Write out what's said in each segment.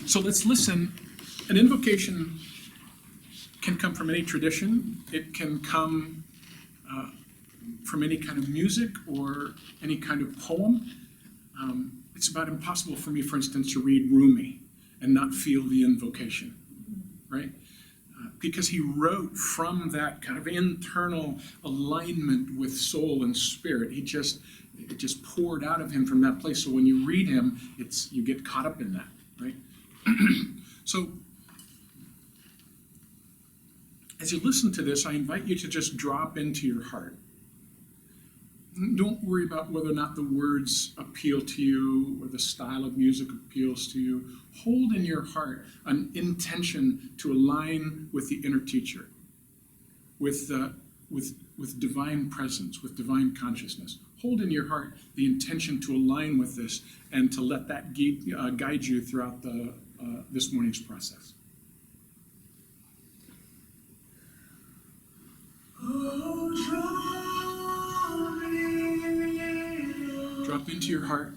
So let's listen. An invocation can come from any tradition. It can come from any kind of music or any kind of poem. It's about impossible for me, for instance, to read Rumi and not feel the invocation, right? Because he wrote from that kind of internal alignment with soul and spirit. It just poured out of him from that place. So when you read him, you get caught up in that, right? So as you listen to this, I invite you to just drop into your heart. Don't worry about whether or not the words appeal to you or the style of music appeals to you. Hold in your heart an intention to align with the inner teacher, with divine presence, with divine consciousness. Hold in your heart the intention to align with this and to let that guide you throughout this morning's process. Drop into your heart.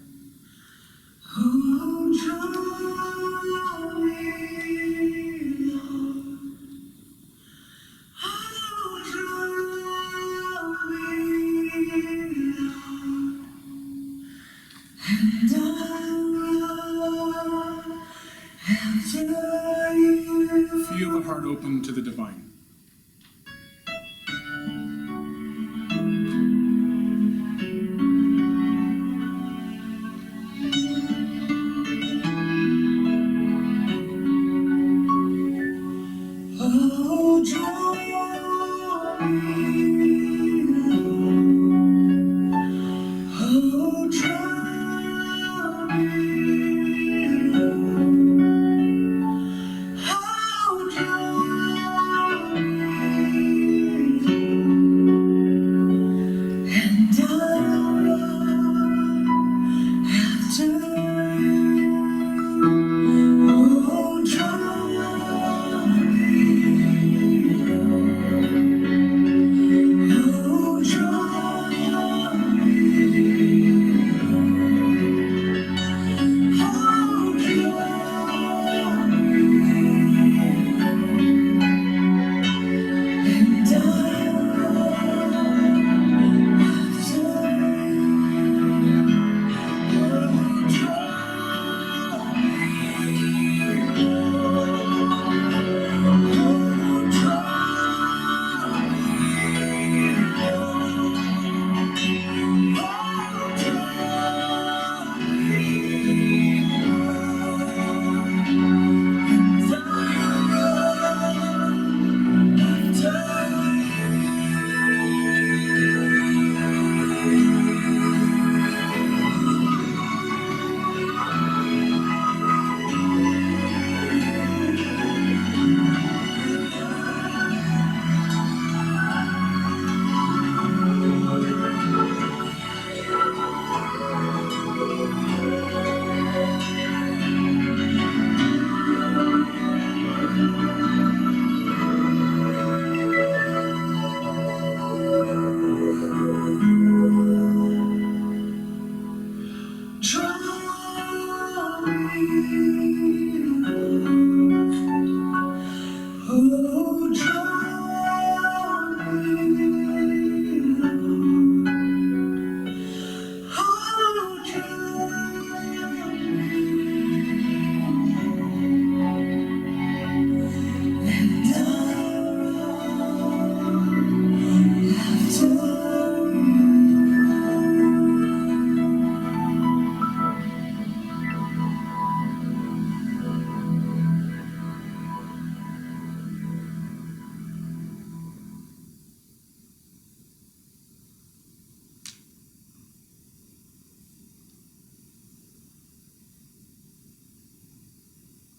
Feel the heart open to the divine.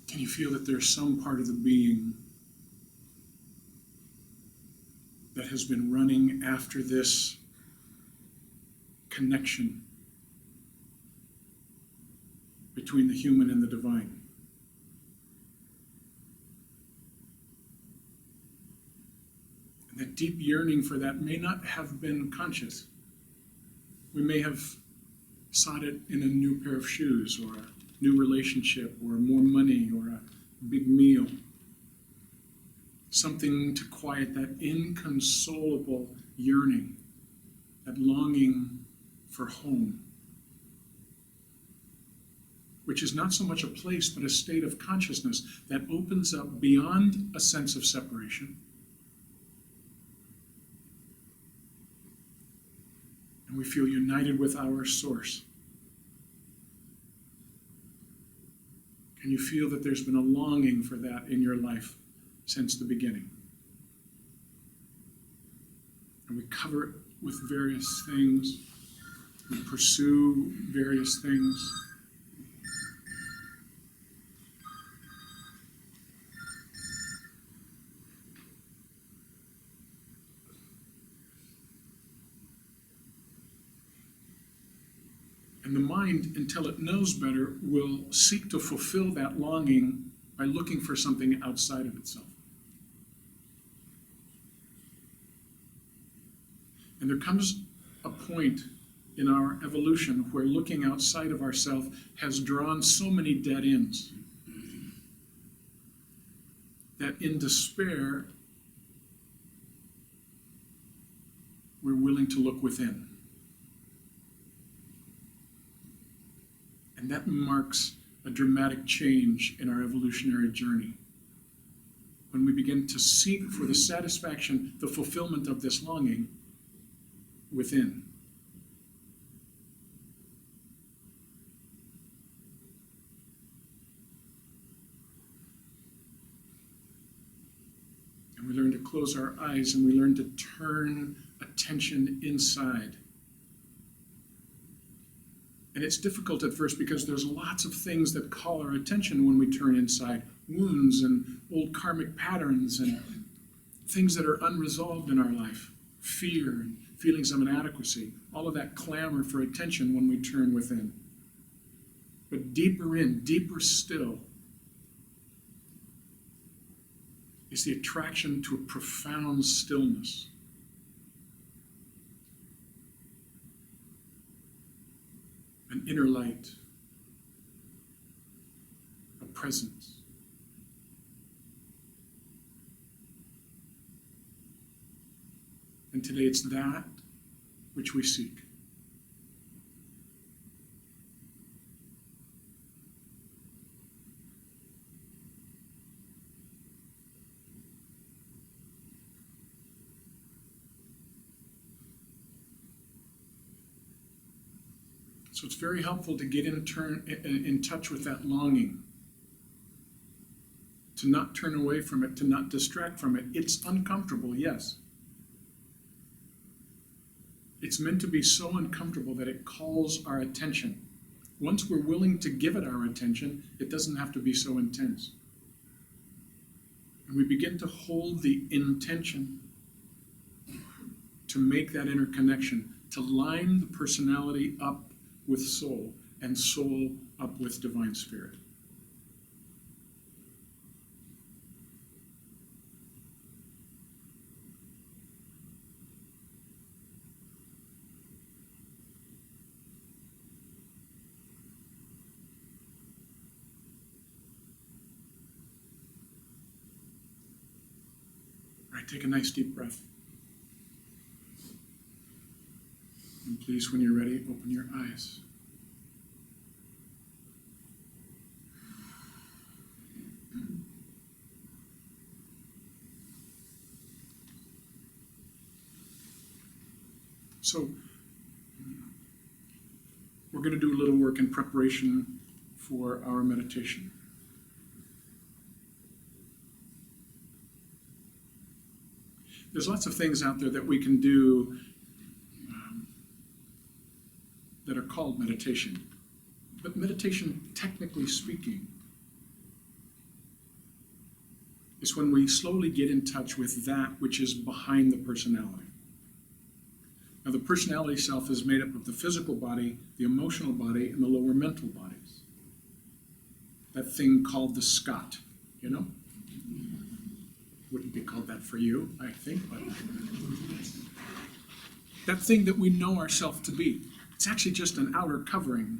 Can you feel that there's some part of the being that has been running after this connection between the human and the divine? And that deep yearning for that may not have been conscious. We may have sought it in a new pair of shoes or new relationship or more money or a big meal. Something to quiet that inconsolable yearning, that longing for home, which is not so much a place but a state of consciousness that opens up beyond a sense of separation. And we feel united with our source. Can you feel that there's been a longing for that in your life since the beginning? And we cover it with various things. We pursue various things. And the mind, until it knows better, will seek to fulfill that longing by looking for something outside of itself. And there comes a point in our evolution where looking outside of ourselves has drawn so many dead ends that in despair, we're willing to look within. And that marks a dramatic change in our evolutionary journey. When we begin to seek for the satisfaction, the fulfillment of this longing within. And we learn to close our eyes and we learn to turn attention inside. And it's difficult at first because there's lots of things that call our attention when we turn inside. Wounds and old karmic patterns and things that are unresolved in our life. Fear and feelings of inadequacy. All of that clamor for attention when we turn within. But deeper in, deeper still, is the attraction to a profound stillness. An inner light, a presence. And today it's that which we seek. So it's very helpful to get in touch with that longing. To not turn away from it, to not distract from it. It's uncomfortable, yes. It's meant to be so uncomfortable that it calls our attention. Once we're willing to give it our attention, it doesn't have to be so intense. And we begin to hold the intention to make that interconnection, to line the personality up with soul, and soul up with divine spirit. All right, take a nice deep breath. And please, when you're ready, open your eyes. So, we're going to do a little work in preparation for our meditation. There's lots of things out there that we can do that are called meditation. But meditation, technically speaking, is when we slowly get in touch with that which is behind the personality. Now, the personality self is made up of the physical body, the emotional body, and the lower mental bodies. That thing called the Scot, you know? Wouldn't be called that for you, I think, but that thing that we know ourselves to be. It's actually just an outer covering.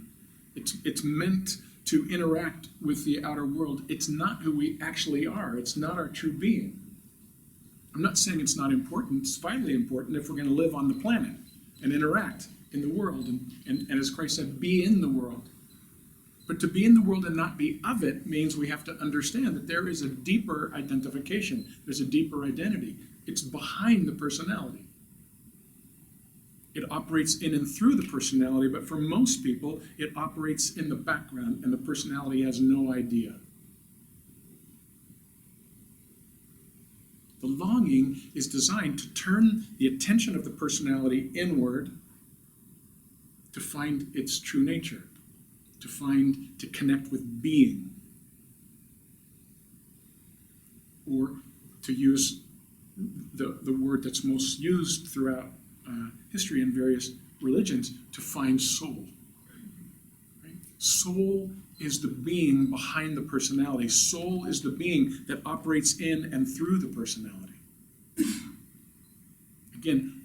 It's meant to interact with the outer world, it's not who we actually are. It's not our true being. I'm not saying it's not important. It's vitally important if we're going to live on the planet and interact in the world. And as Christ said, be in the world. But to be in the world and not be of it means we have to understand that there is a deeper identification. There's a deeper identity. It's behind the personality. It operates in and through the personality, but for most people, it operates in the background, and the personality has no idea. The longing is designed to turn the attention of the personality inward to find its true nature, to connect with being. Or to use the word that's most used throughout history in various religions, to find soul. Right? Soul is the being behind the personality. Soul is the being that operates in and through the personality. Again,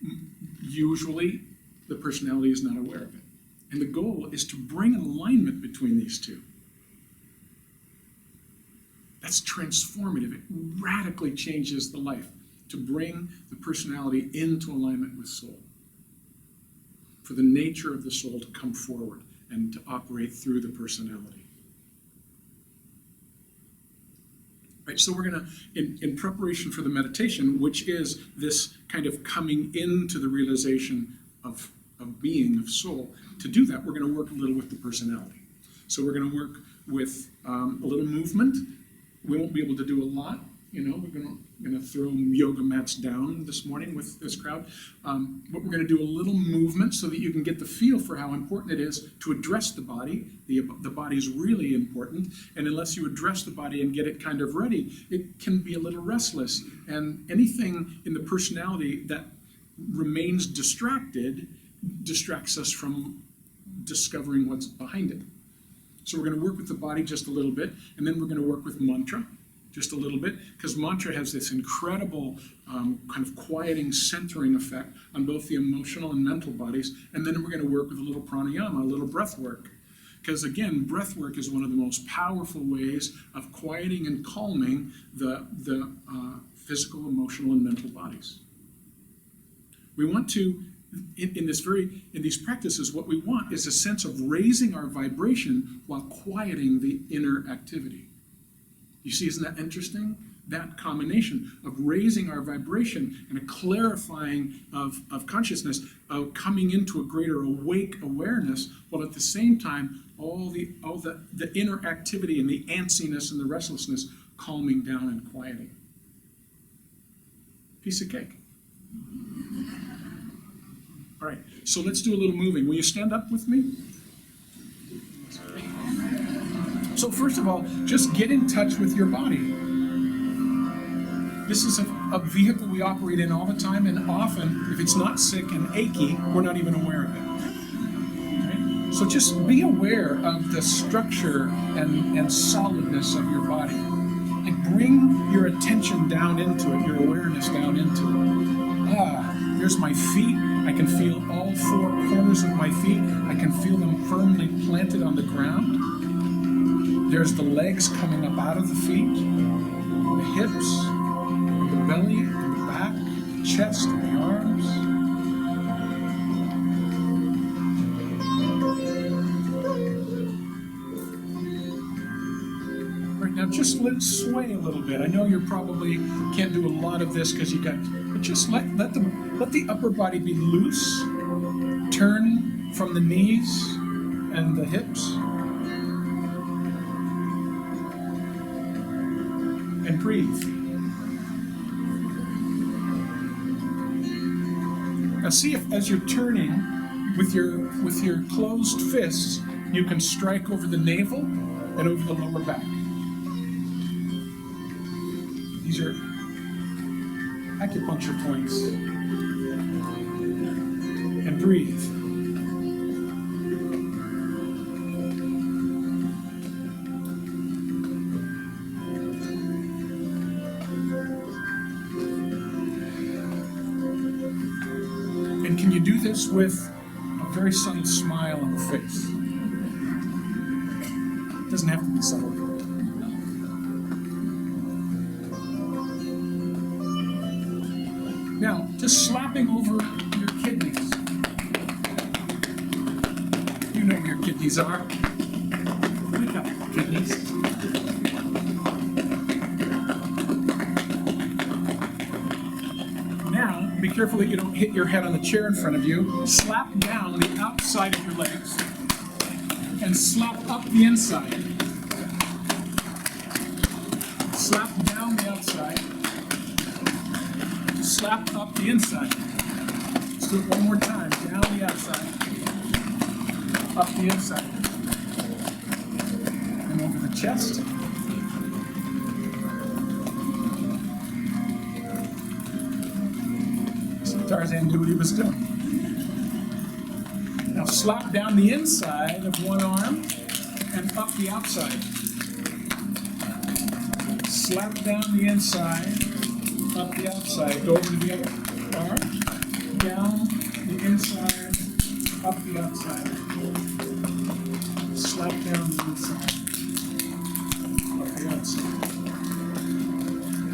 usually the personality is not aware of it. And the goal is to bring an alignment between these two. That's transformative. It radically changes the life, to bring the personality into alignment with soul. For the nature of the soul to come forward and to operate through the personality. Right, so we're going to, in preparation for the meditation, which is this kind of coming into the realization of being, of soul, to do that, we're going to work a little with the personality. So we're going to work with a little movement. We won't be able to do a lot. We're going to throw yoga mats down this morning with this crowd. But we're going to do a little movement so that you can get the feel for how important it is to address the body. The body is really important. And unless you address the body and get it kind of ready, it can be a little restless. And anything in the personality that remains distracted distracts us from discovering what's behind it. So we're going to work with the body just a little bit, and then we're going to work with mantra just a little bit, because mantra has this incredible kind of quieting, centering effect on both the emotional and mental bodies. And then we're going to work with a little pranayama, a little breath work. Because again, breath work is one of the most powerful ways of quieting and calming the physical, emotional, and mental bodies. We want to, in these practices, what we want is a sense of raising our vibration while quieting the inner activity. You see, isn't that interesting? That combination of raising our vibration and a clarifying of consciousness, of coming into a greater awake awareness, while at the same time, all the inner activity and the antsiness and the restlessness calming down and quieting. Piece of cake. All right, so let's do a little moving. Will you stand up with me? So first of all, just get in touch with your body. This is a vehicle we operate in all the time, and often, if it's not sick and achy, we're not even aware of it. Right? So just be aware of the structure and solidness of your body. Like bring your attention down into it, your awareness down into it. Here's my feet. I can feel all four corners of my feet. I can feel them firmly planted on the ground. There's the legs coming up out of the feet, the hips, the belly, the back, the chest, and the arms. All right, now just let it sway a little bit. I know you probably can't do a lot of this because but just let the upper body be loose. Turn from the knees and the hips. And breathe. Now see if, as you're turning, with your closed fists, you can strike over the navel and over the lower back. These are acupuncture points. And breathe. Can you do this with a very subtle smile on the face? Doesn't have to be subtle. Now, just slapping over your kidneys. You know where your kidneys are. Wake up, kidneys. Now, be careful that you don't hit your head on the chair in front of you. Slap down the outside of your legs and slap up the inside. Slap down the outside. Slap up the inside. Let's do it one more time. Down the outside. Up the inside. And over the chest. So Tarzan knew what he was doing. Now slap down the inside of one arm and up the outside. Slap down the inside, up the outside. Go over to the other arm. Down the inside, up the outside. Slap down the inside, up the outside.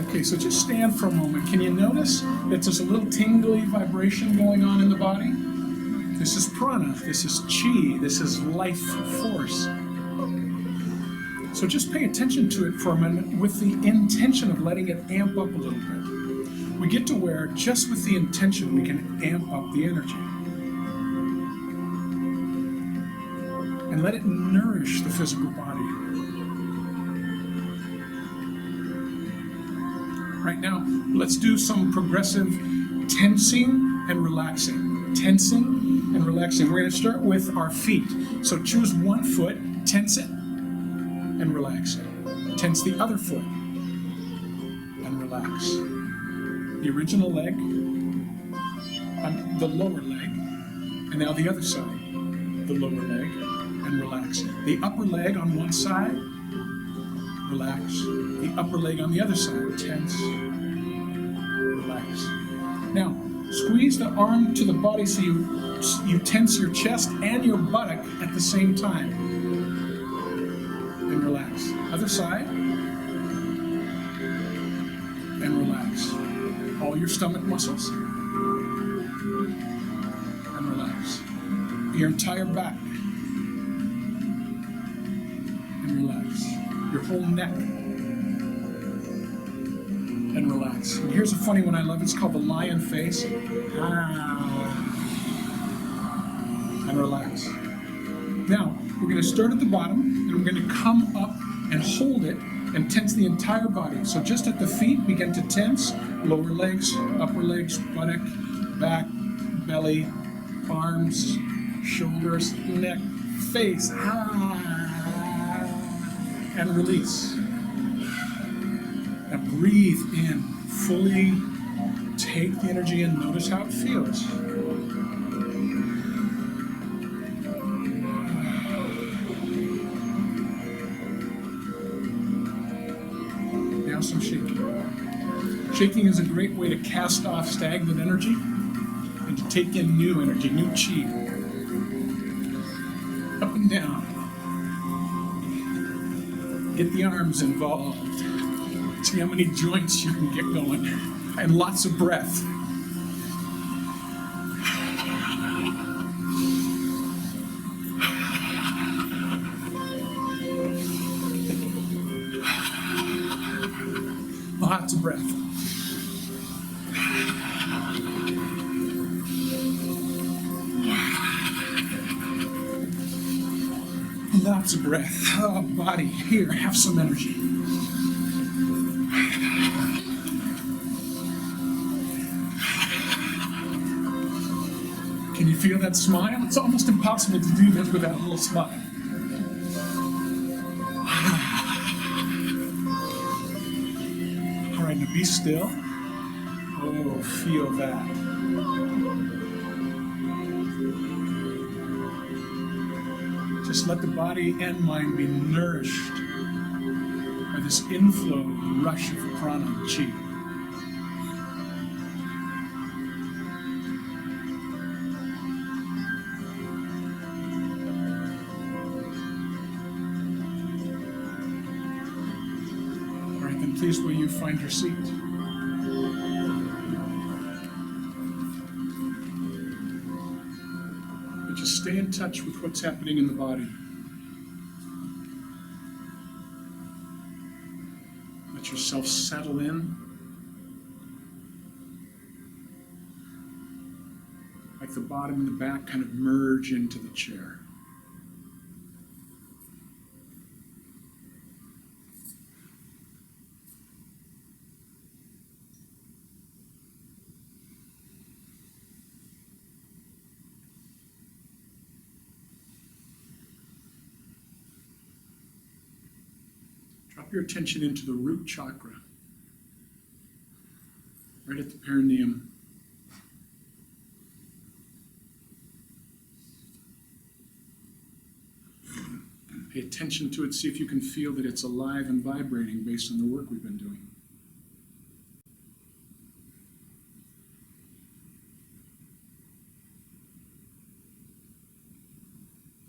Okay, so just stand for a moment. Can you notice that there's a little tingly vibration going on in the body? This is prana, this is chi, this is life force. So just pay attention to it for a minute with the intention of letting it amp up a little bit. We get to where just with the intention we can amp up the energy. And let it nourish the physical body. Right now, let's do some progressive tensing and relaxing. Tensing and relaxing. We're going to start with our feet. So choose one foot, tense it, and relax it. Tense the other foot, and relax. The original leg, the lower leg, and now the other side. The lower leg, and relax. The upper leg on one side, relax. The upper leg on the other side, tense, relax. Now, squeeze the arm to the body so you tense your chest and your buttock at the same time. And relax. Other side. And relax. All your stomach muscles. And relax. Your entire back. And relax. Your whole neck. And relax. And here's a funny one I love. It's called the lion face. And relax. Now, we're going to start at the bottom, and we're going to come up and hold it and tense the entire body. So just at the feet, begin to tense. Lower legs, upper legs, buttock, back, belly, arms, shoulders, neck, face. And release. Now breathe in. Fully take the energy in. Notice how it feels. Now some shaking. Shaking is a great way to cast off stagnant energy and to take in new energy, new chi. Up and down. Get the arms involved. See how many joints you can get going. And lots of breath. Lots of breath. Lots of breath. Oh, body, here, have some energy. Can you feel that smile? It's almost impossible to do this without a little smile. All right, now be still. Oh, feel that. Just let the body and mind be nourished by this inflow, rush of prana and chi. then please will you find your seat. But just stay in touch with what's happening in the body. Let yourself settle in. Like the bottom and the back kind of merge into the chair. Drop your attention into the root chakra, right at the perineum. Pay attention to it, see if you can feel that it's alive and vibrating based on the work we've been doing.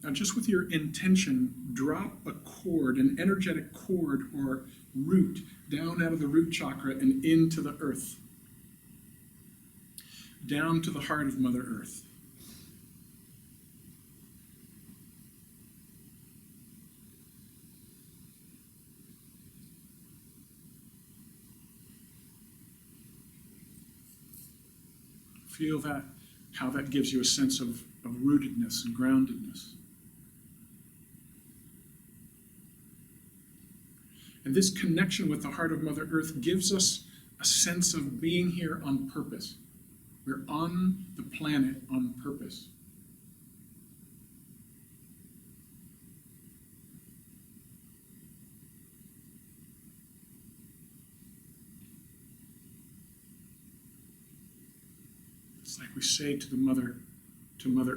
Now, just with your intention, drop a cord, an energetic cord or root, down out of the root chakra and into the earth, down to the heart of Mother Earth. Feel that, how that gives you a sense of rootedness and groundedness. And this connection with the heart of Mother Earth gives us a sense of being here on purpose. We're on the planet on purpose. It's like we say to Mother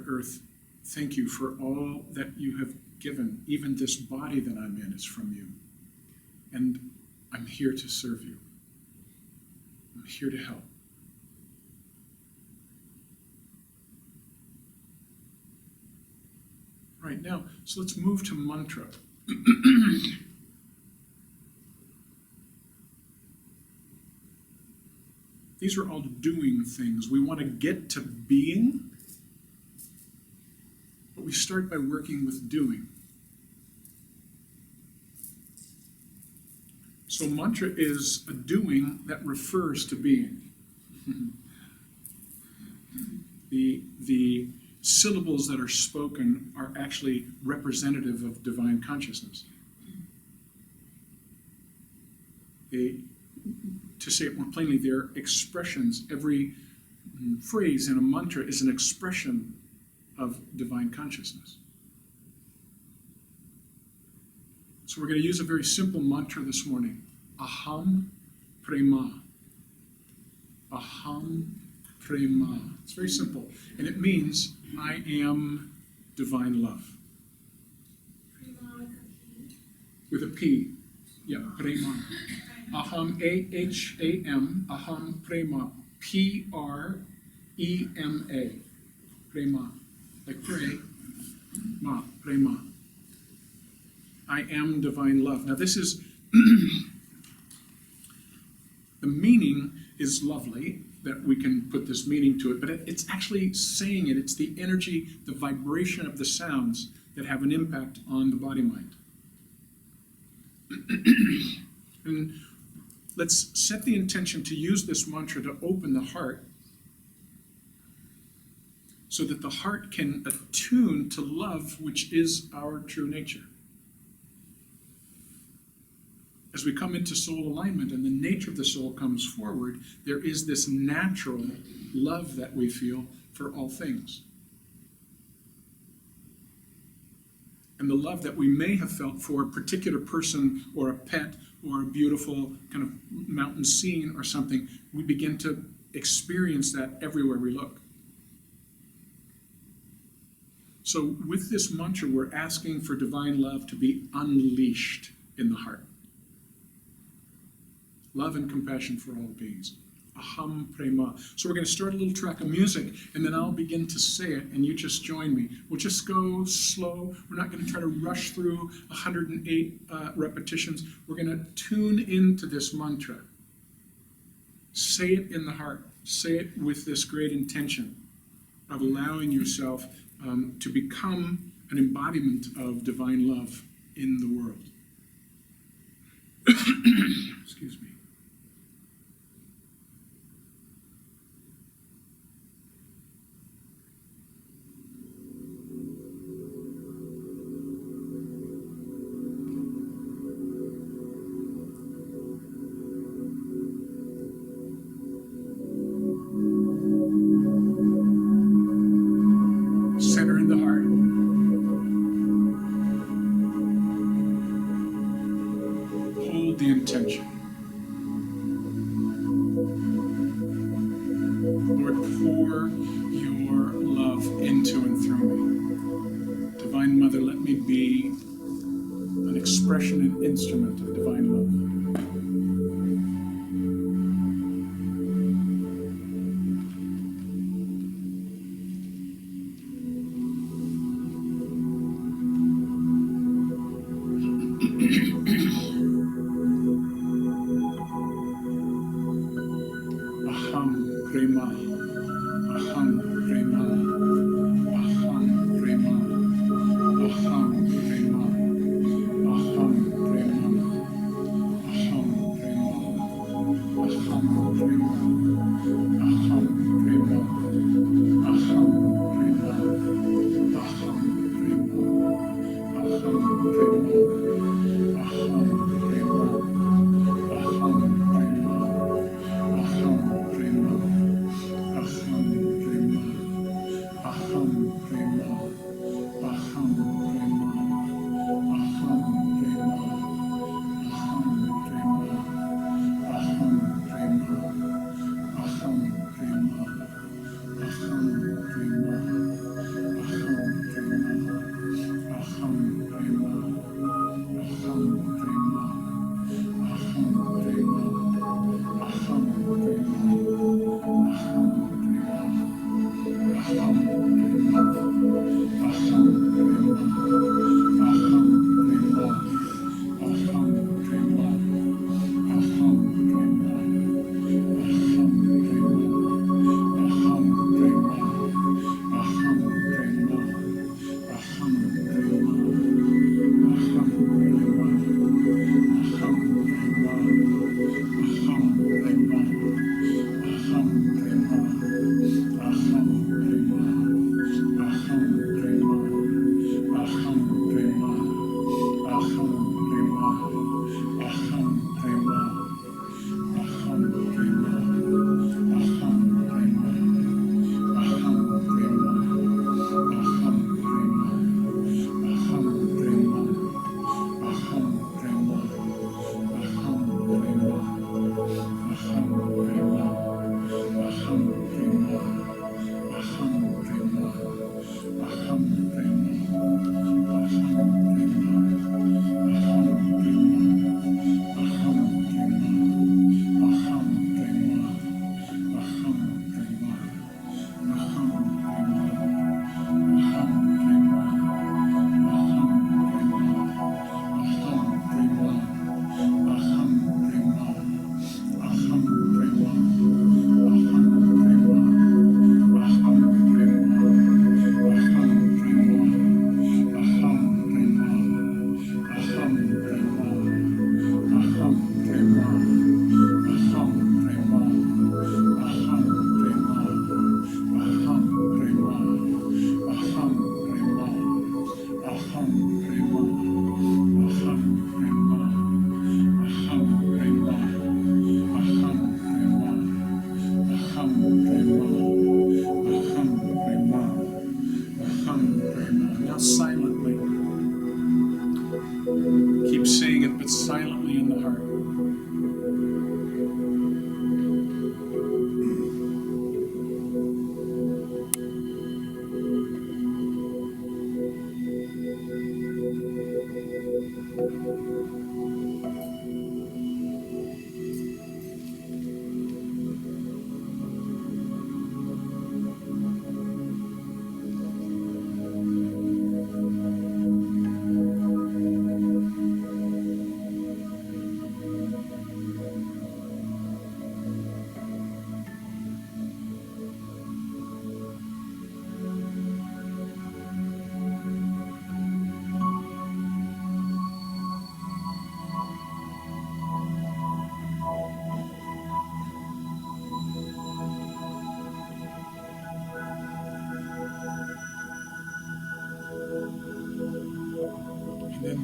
Earth, thank you for all that you have given. Even this body that I'm in is from you. And I'm here to serve you. I'm here to help. Right now, so let's move to mantra. These are all doing things. We want to get to being, but we start by working with doing. So mantra is a doing that refers to being. The syllables that are spoken are actually representative of divine consciousness. To say it more plainly, they're expressions. Every phrase in a mantra is an expression of divine consciousness. So we're going to use a very simple mantra this morning. Aham Prema. Aham Prema. It's very simple. And it means, I am divine love. With a P. Yeah, Prema. Aham, A-H-A-M, Aham Prema. P-R-E-M-A. Prema. Like pray. Ma. Prema. I am divine love. Now this is, the meaning is lovely, that we can put this meaning to it, but it's actually saying it. It's the energy, the vibration of the sounds that have an impact on the body-mind. And let's set the intention to use this mantra to open the heart so that the heart can attune to love, which is our true nature. As we come into soul alignment and the nature of the soul comes forward, there is this natural love that we feel for all things. And the love that we may have felt for a particular person or a pet or a beautiful kind of mountain scene or something, we begin to experience that everywhere we look. So with this mantra, we're asking for divine love to be unleashed in the heart. Love and compassion for all beings. Aham Prema. So we're going to start a little track of music, and then I'll begin to say it, and you just join me. We'll just go slow. We're not going to try to rush through 108 repetitions. We're going to tune into this mantra. Say it in the heart. Say it with this great intention of allowing yourself to become an embodiment of divine love in the world. Excuse me. Center in the heart. Hold the intention. Lord, pour your love into and through me. Divine Mother, let me be an expression and instrument of divine love. Aham Prema. Aham Prema. Aham Prema. Aham Prema. Aham Prema. Aham Prema. Aham Prema. Aham Prema. Aham Prema. Aham Prema. Aham Prema. Aham Prema. Now silently, keep saying it, but silently in the heart.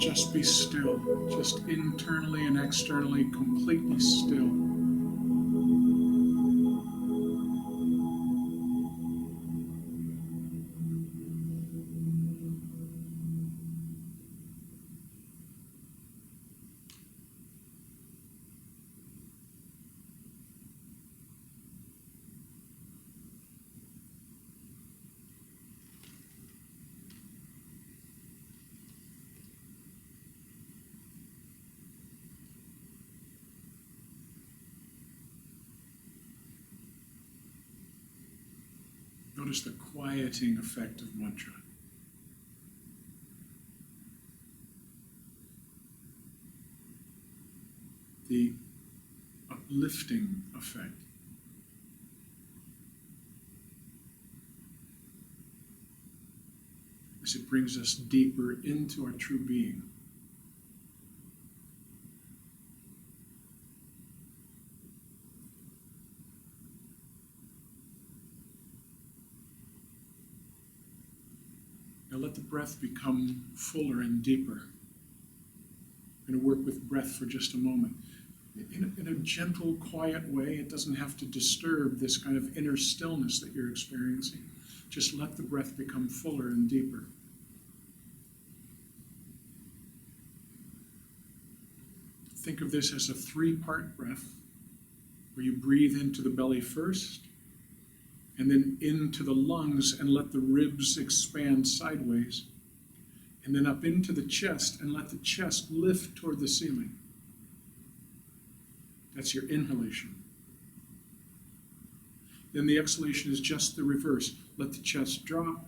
and just be still, just internally and externally completely still. Notice the quieting effect of mantra. The uplifting effect. As it brings us deeper into our true being. Now let the breath become fuller and deeper. I'm going to work with breath for just a moment. In a gentle, quiet way. It doesn't have to disturb this kind of inner stillness that you're experiencing. Just let the breath become fuller and deeper. Think of this as a 3-part breath, where you breathe into the belly first, and then into the lungs and let the ribs expand sideways, and then up into the chest and let the chest lift toward the ceiling. That's your inhalation. Then the exhalation is just the reverse. Let the chest drop,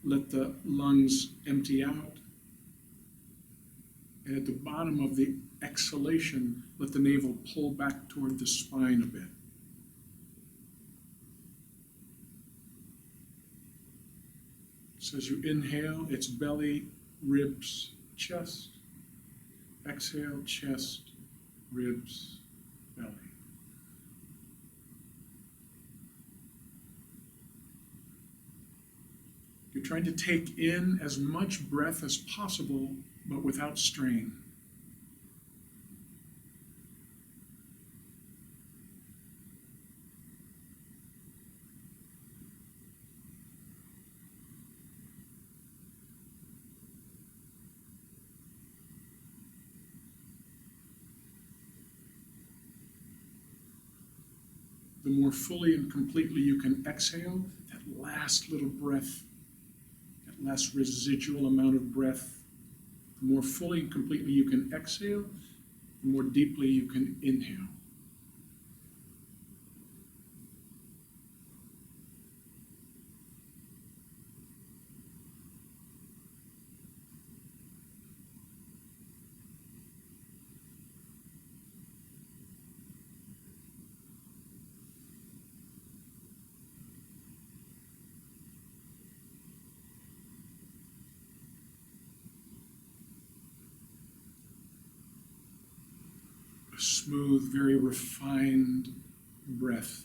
let the lungs empty out, and at the bottom of the exhalation, let the navel pull back toward the spine a bit. So as you inhale, it's belly, ribs, chest. Exhale, chest, ribs, belly. You're trying to take in as much breath as possible, but without strain. The more fully and completely you can exhale, that last little breath, that last residual amount of breath, the more fully and completely you can exhale, the more deeply you can inhale. Smooth, very refined breath.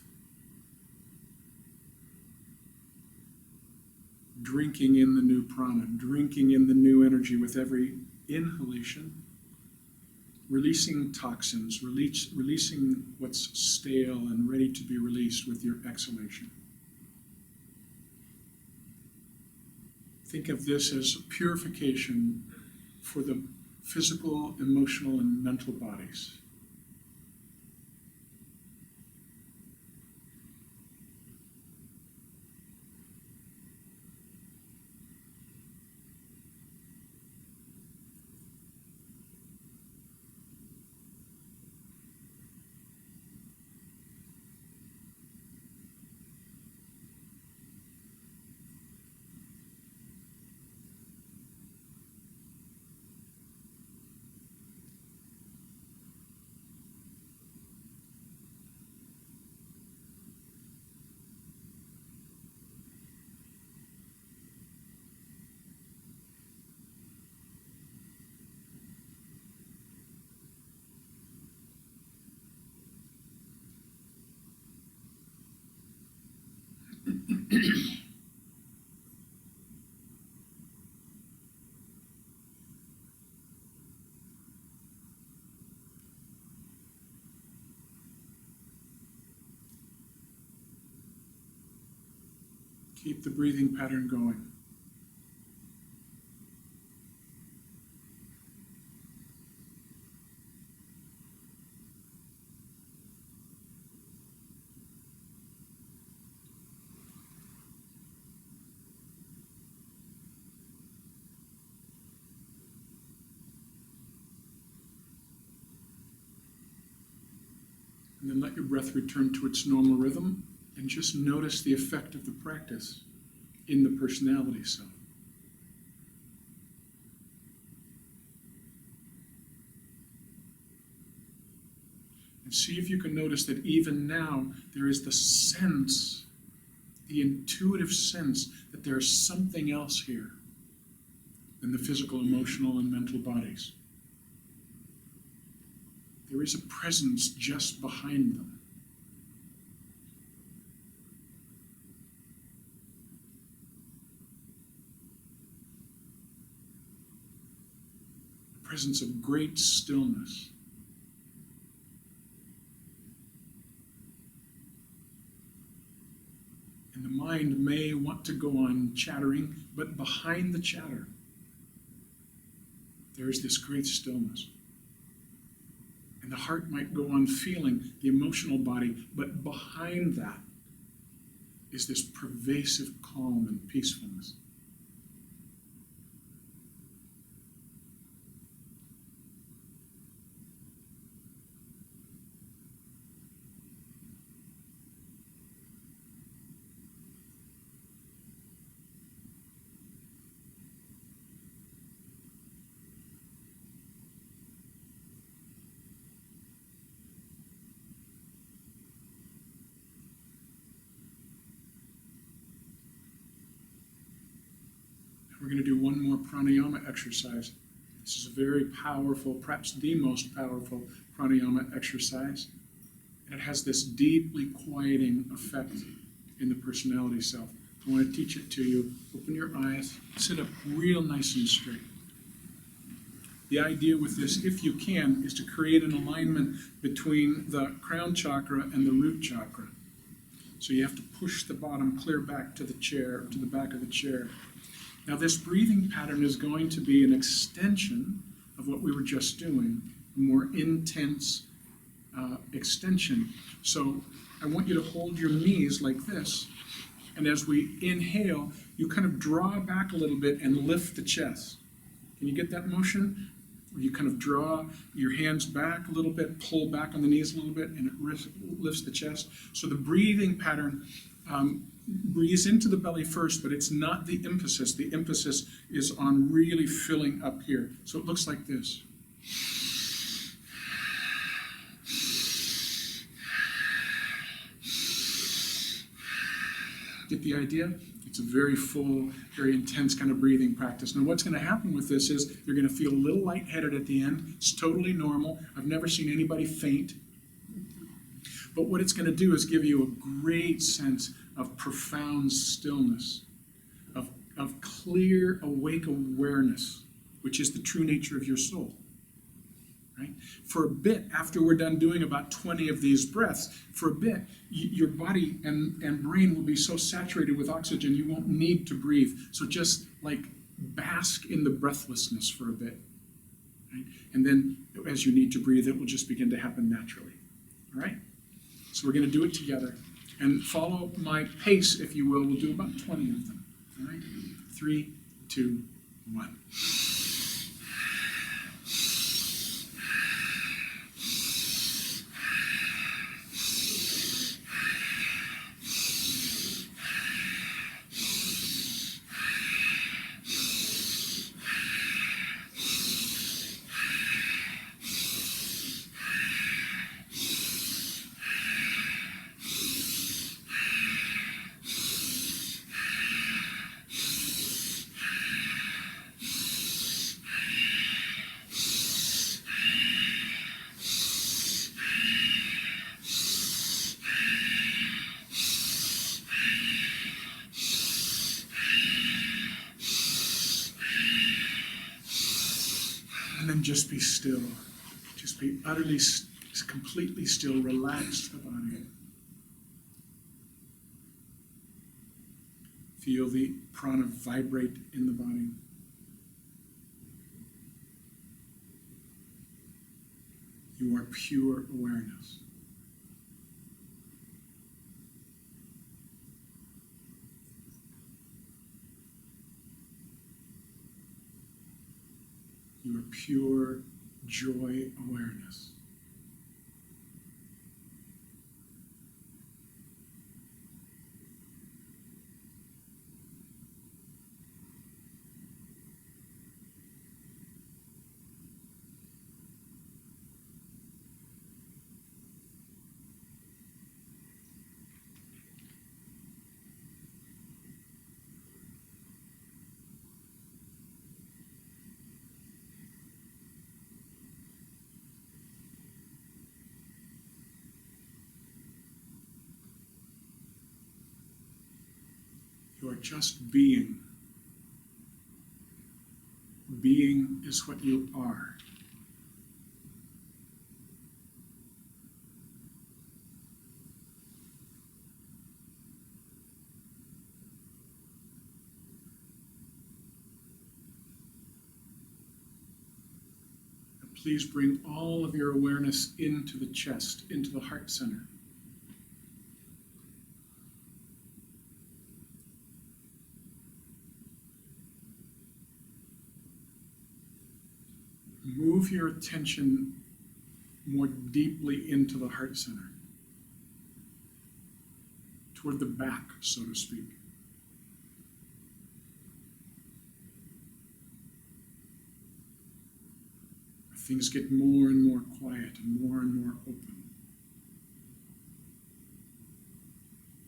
Drinking in the new prana, drinking in the new energy with every inhalation, releasing toxins, releasing what's stale and ready to be released with your exhalation. Think of this as purification for the physical, emotional, and mental bodies. Keep the breathing pattern going. And then let your breath return to its normal rhythm, and just notice the effect of the practice in the personality self. And see if you can notice that even now there is the sense, the intuitive sense that there is something else here than the physical, emotional, and mental bodies. There is a presence just behind them. A presence of great stillness. And the mind may want to go on chattering, but behind the chatter, there is this great stillness. And the heart might go on feeling the emotional body, but behind that is this pervasive calm and peacefulness. We're going to do one more pranayama exercise. This is a very powerful, perhaps the most powerful pranayama exercise. And it has this deeply quieting effect in the personality self. I want to teach it to you. Open your eyes, sit up real nice and straight. The idea with this, if you can, is to create an alignment between the crown chakra and the root chakra. So you have to push the bottom clear back to the chair, to the back of the chair. Now this breathing pattern is going to be an extension of what we were just doing, a more intense extension. So I want you to hold your knees like this, and as we inhale, you kind of draw back a little bit and lift the chest. Can you get that motion? Where you kind of draw your hands back a little bit, pull back on the knees a little bit, and it lifts the chest. So the breathing pattern breathes into the belly first, but it's not the emphasis. The emphasis is on really filling up here. So it looks like this. Get the idea? It's a very full, very intense kind of breathing practice. Now what's going to happen with this is you're going to feel a little lightheaded at the end. It's totally normal. I've never seen anybody faint. But what it's going to do is give you a great sense of profound stillness, of clear, awake awareness, which is the true nature of your soul. Right? For a bit, after we're done doing about 20 of these breaths, for a bit, your body and brain will be so saturated with oxygen you won't need to breathe. So just like bask in the breathlessness for a bit. Right? And then as you need to breathe, it will just begin to happen naturally. All right? So we're going to do it together. And follow my pace, if you will. We'll do about 20 of them. All right? 3, 2, 1. And then just be still. Just be utterly, completely still. Relax the body. Feel the prana vibrate in the body. You are pure awareness. You are pure joy awareness. You are just being. Being is what you are. And please bring all of your awareness into the chest, into the heart center. Move your attention more deeply into the heart center, toward the back, so to speak. Things get more and more quiet and more open.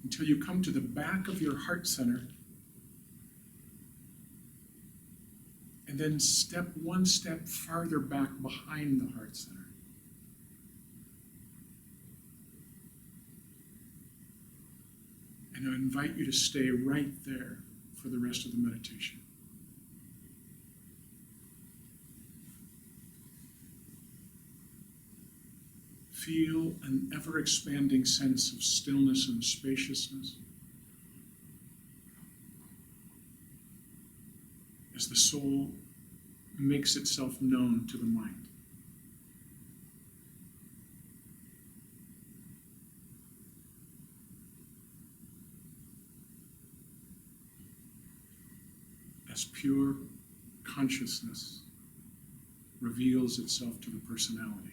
Until you come to the back of your heart center, and then step one step farther back behind the heart center. And I invite you to stay right there for the rest of the meditation. Feel an ever-expanding sense of stillness and spaciousness as the soul makes itself known to the mind. As pure consciousness reveals itself to the personality.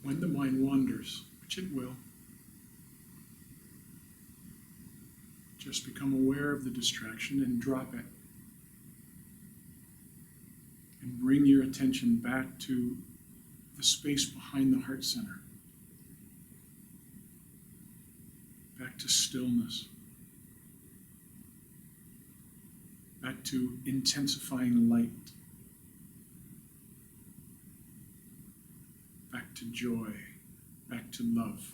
When the mind wanders, which it will, just become aware of the distraction and drop it. And bring your attention back to the space behind the heart center. Back to stillness. back to intensifying light, back to joy, back to love.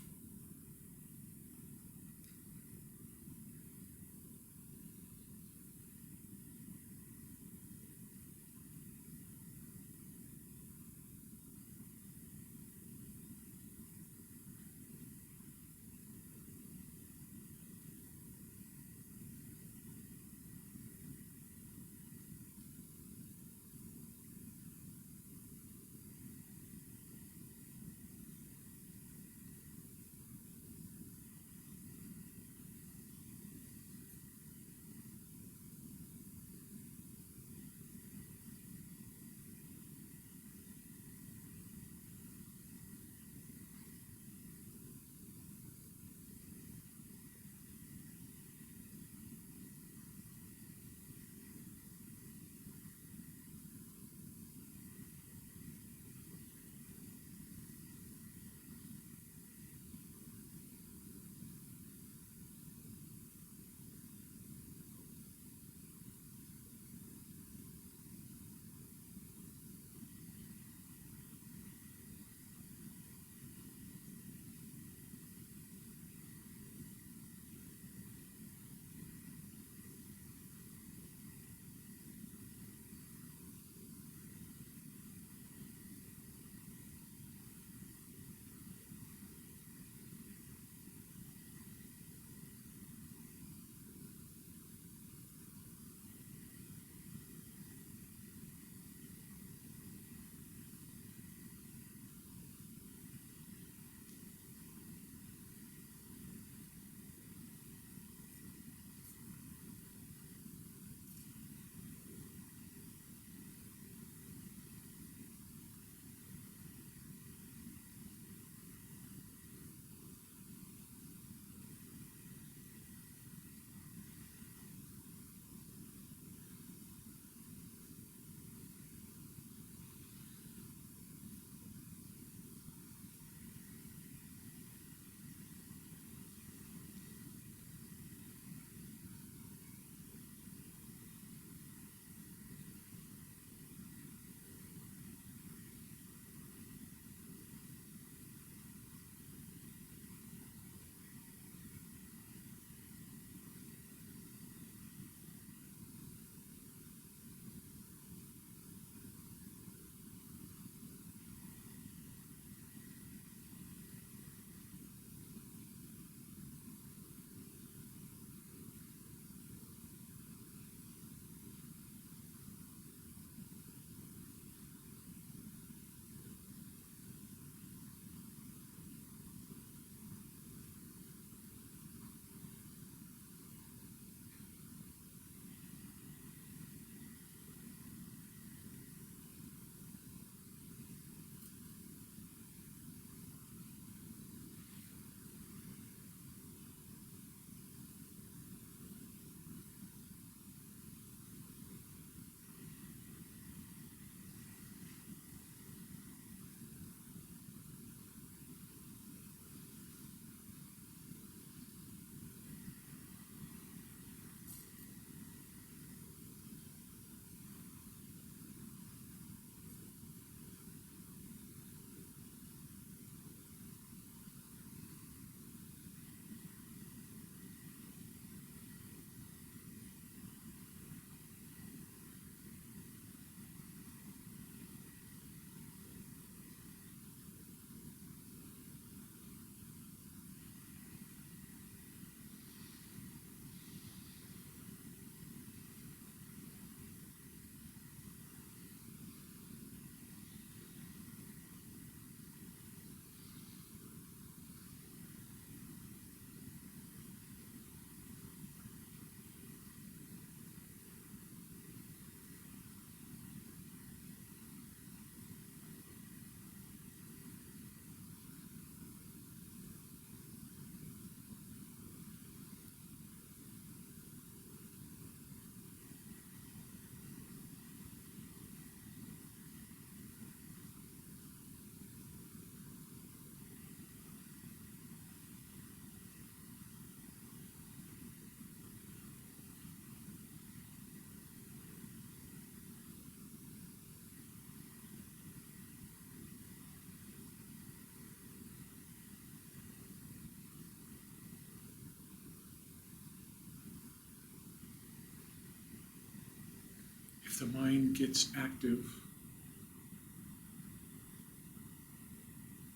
the mind gets active,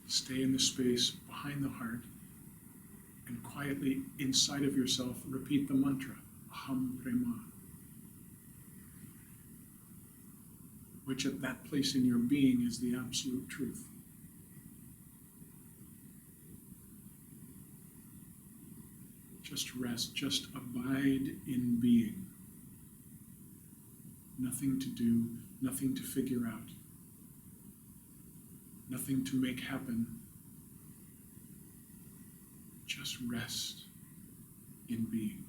stay in the space behind the heart and quietly inside of yourself repeat the mantra, Aham Brahma, which at that place in your being is the absolute truth. Just rest, just abide in being. Nothing to do, nothing to figure out, nothing to make happen. Just rest in being.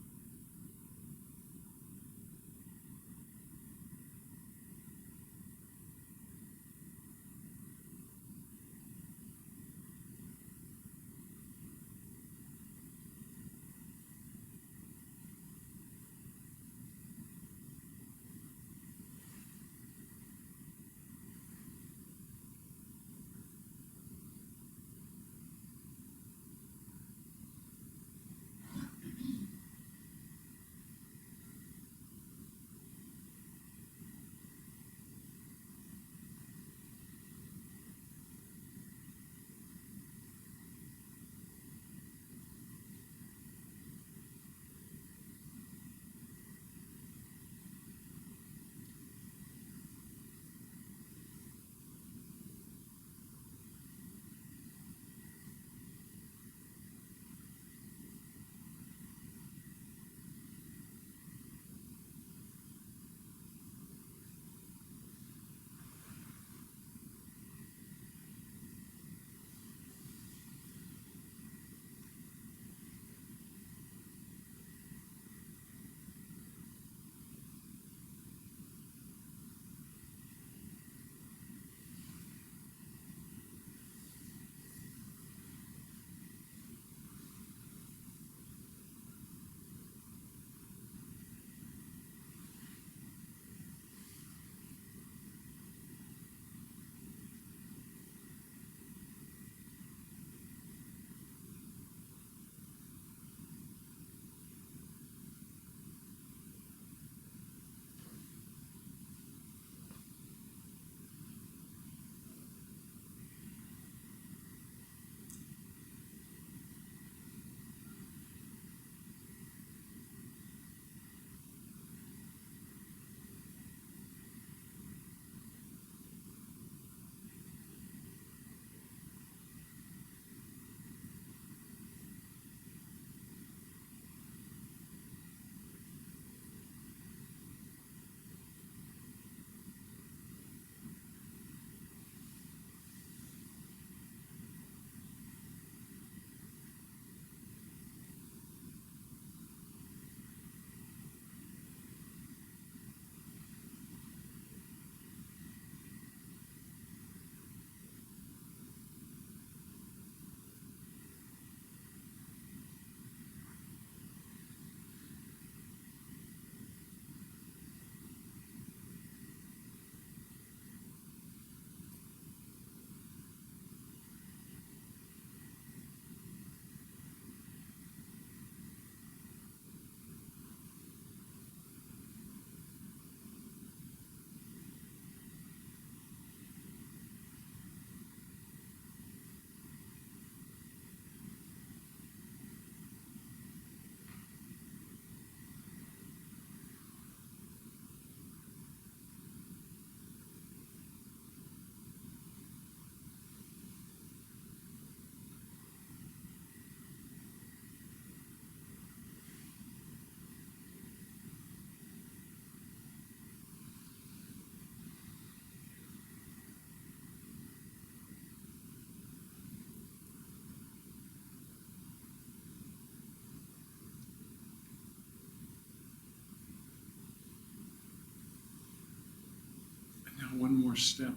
One more step.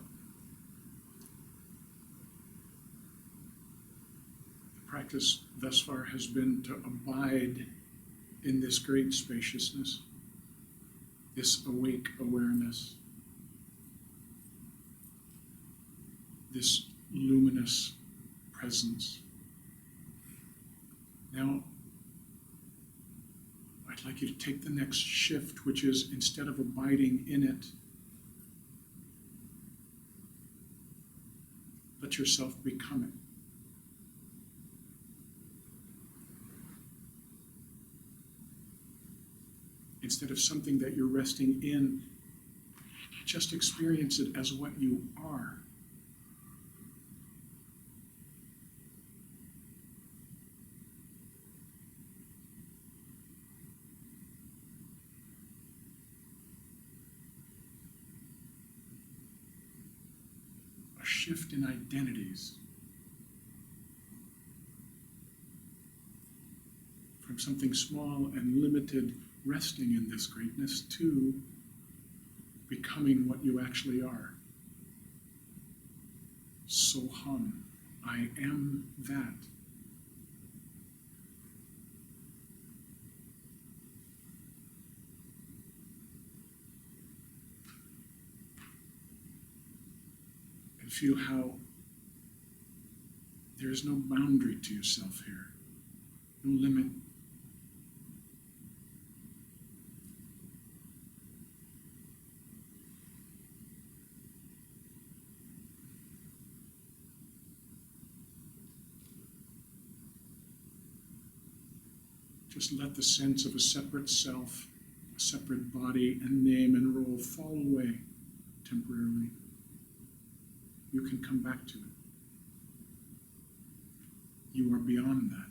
The practice thus far has been to abide in this great spaciousness, this awake awareness, this luminous presence. Now, I'd like you to take the next shift, which is instead of abiding in it, Let yourself become it. Instead of something that you're resting in, just experience it as what you are. A shift in identities. From something small and limited, resting in this greatness, to becoming what you actually are. Soham, I am that. And feel how there is no boundary to yourself here, no limit. Just let the sense of a separate self, a separate body and name and role fall away temporarily. You can come back to it. You are beyond that.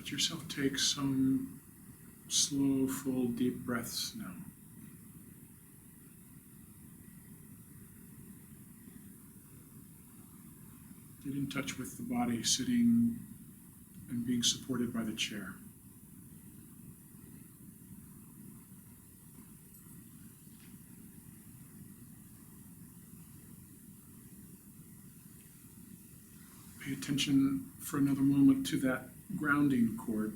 Let yourself take some slow, full, deep breaths now. Get in touch with the body sitting and being supported by the chair. Pay attention for another moment to that grounding cord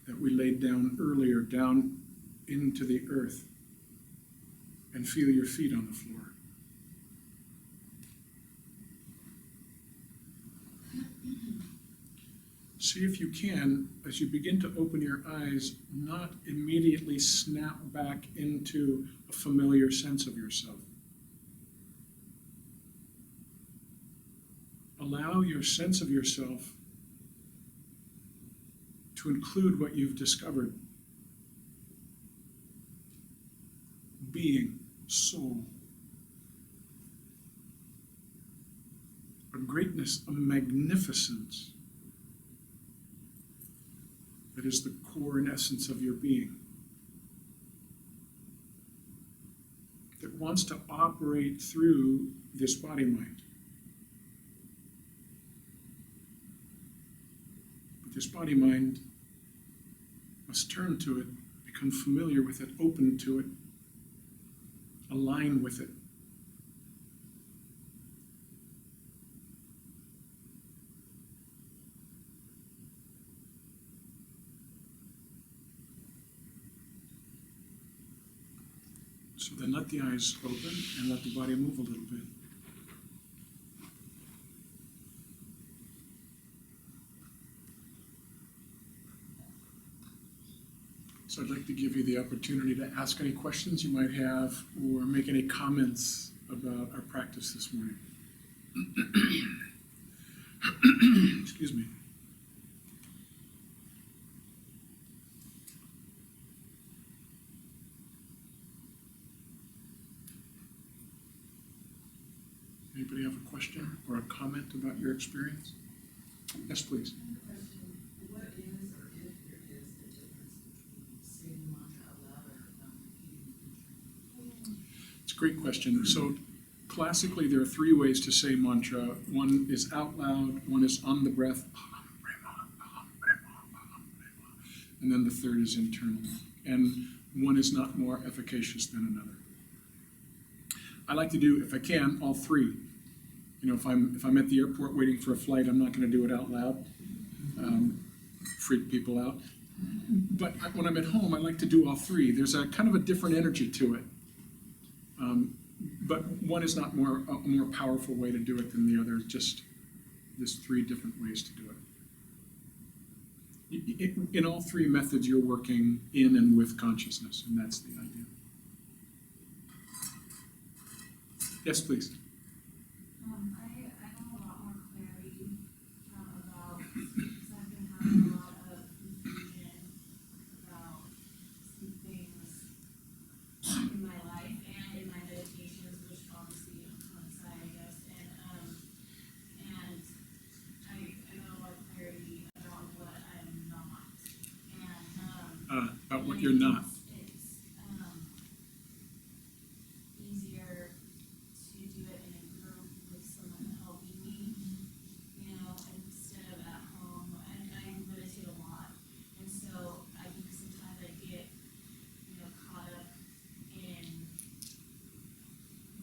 that we laid down earlier, down into the earth, and feel your feet on the floor. See if you can, as you begin to open your eyes, not immediately snap back into a familiar sense of yourself. Allow your sense of yourself to include what you've discovered. Being, soul. A greatness, a magnificence that is the core and essence of your being. That wants to operate through this body-mind. But this body-mind must turn to it, become familiar with it, open to it, align with it. So then let the eyes open and let the body move a little bit. So I'd like to give you the opportunity to ask any questions you might have or make any comments about our practice this morning. Excuse me. Anybody have a question or a comment about your experience? Yes, please. I have a question. What is, or if there is, the difference between saying the mantra out loud or repeating it? It's a great question. So classically, there are three ways to say mantra. One is out loud, one is on the breath, and then the third is internal. And one is not more efficacious than another. I like to do, if I can, all three. You know, if I'm at the airport waiting for a flight, I'm not going to do it out loud, freak people out. But when I'm at home, I like to do all three. There's a kind of a different energy to it. But one is not a more powerful way to do it than the other. Just there's three different ways to do it. In all three methods, you're working in and with consciousness, and that's the idea. Yes, please. I have a lot more clarity about, because I've been having a lot of confusion about some things in my life and in my meditations, which obviously coincide, I guess. And I got a lot of clarity about what I'm not. And About what you're not. It's easier to do it in a group with someone helping me, you know, instead of at home. And I meditate a lot, and so I think sometimes I get, you know, caught up in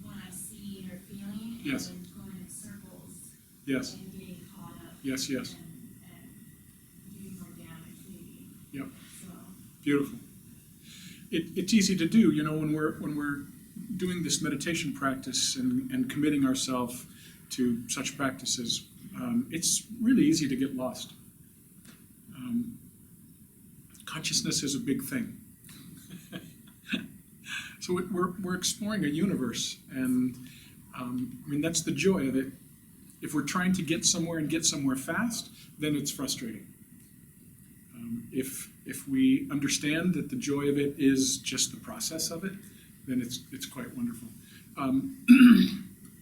what I'm seeing or feeling, Yes. and going in circles, Yes. and getting caught up. Yes, yes. And doing more damage, maybe. Yep. So. Beautiful. It's easy to do, you know, when we're doing this meditation practice and committing ourselves to such practices. It's really easy to get lost. Consciousness is a big thing. So we're exploring a universe, and I mean, that's the joy of it. If we're trying to get somewhere and get somewhere fast, then it's frustrating. If we understand that the joy of it is just the process of it, then it's quite wonderful.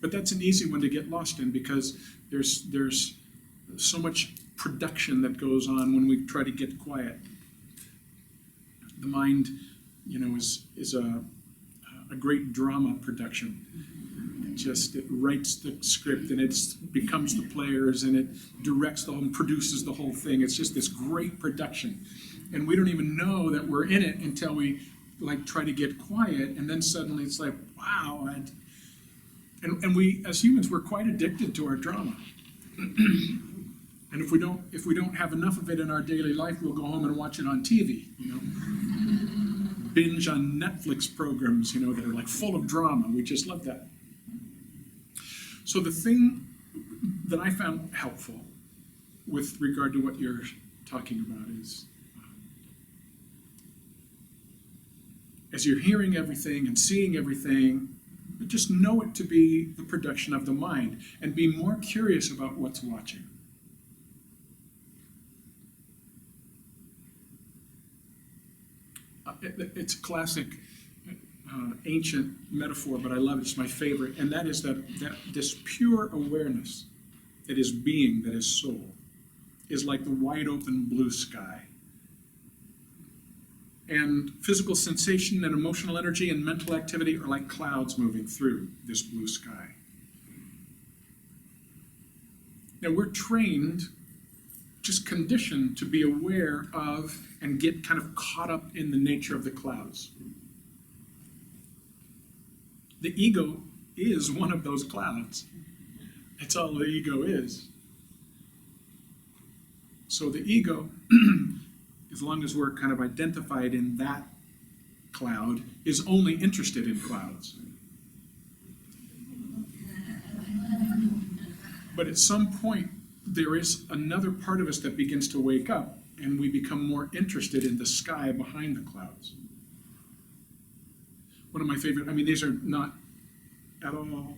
But that's an easy one to get lost in, because there's so much production that goes on when we try to get quiet. The mind, is a great drama production. It writes the script, and it becomes the players, and it directs and produces the whole thing. It's just this great production. And we don't even know that we're in it until we try to get quiet, and then suddenly it's like, wow. And we, as humans, we're quite addicted to our drama. And if we don't have enough of it in our daily life, we'll go home and watch it on TV, binge on Netflix programs, that are full of drama. We just love that. So the thing that I found helpful with regard to what you're talking about is, as you're hearing everything and seeing everything, just know it to be the production of the mind, and be more curious about what's watching. It's a classic, ancient metaphor, but I love it. It's my favorite, and that is that this pure awareness that is being, that is soul, is like the wide open blue sky. And physical sensation and emotional energy and mental activity are like clouds moving through this blue sky. Now we're trained, just conditioned, to be aware of and get kind of caught up in the nature of the clouds. The ego is one of those clouds. That's all the ego is. So the ego, as long as we're kind of identified in that cloud, is only interested in clouds. But at some point, there is another part of us that begins to wake up, and we become more interested in the sky behind the clouds. One of my favorite, these are not at all